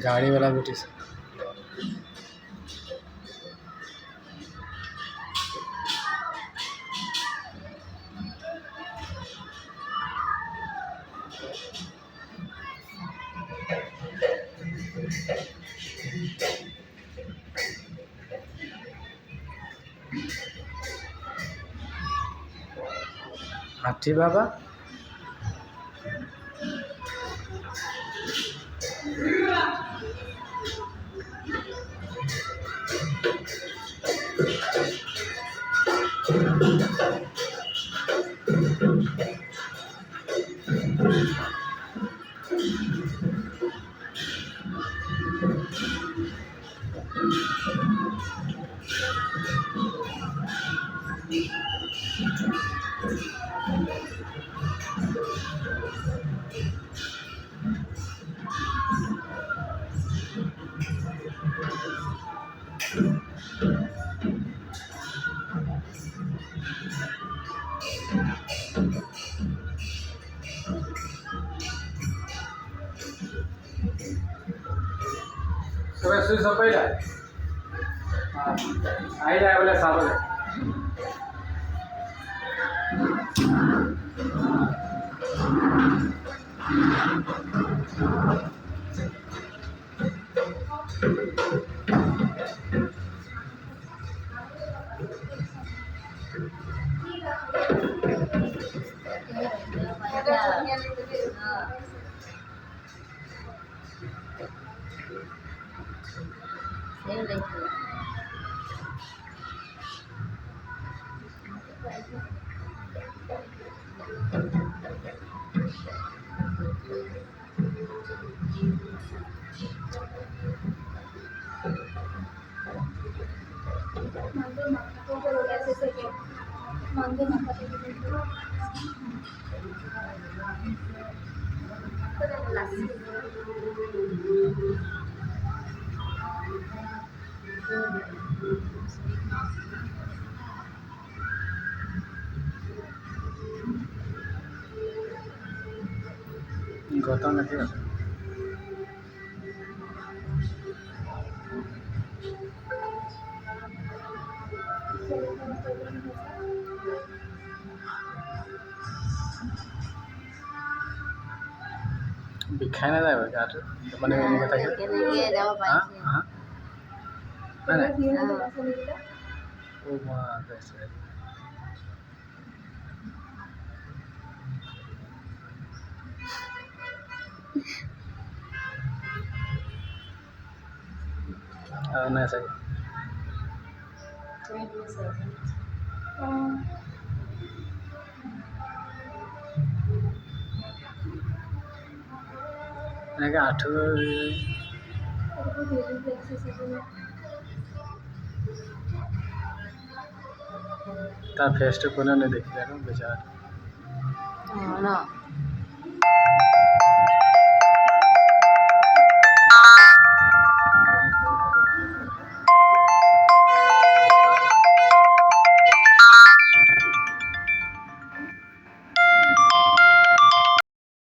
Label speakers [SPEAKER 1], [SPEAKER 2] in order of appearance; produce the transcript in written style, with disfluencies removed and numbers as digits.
[SPEAKER 1] गाड़ी वाला बेटी से हाथी बाबा पहिला आइला बोले साबले गौतम नहीं है बिखाई ना जाए क्या तो मैंने नहीं कहा था हाँ नहीं ओ माँ कैसे नहीं सही मैं क्या 8 तार फेस तो कोने नहीं देखी जाना बेचारा
[SPEAKER 2] ना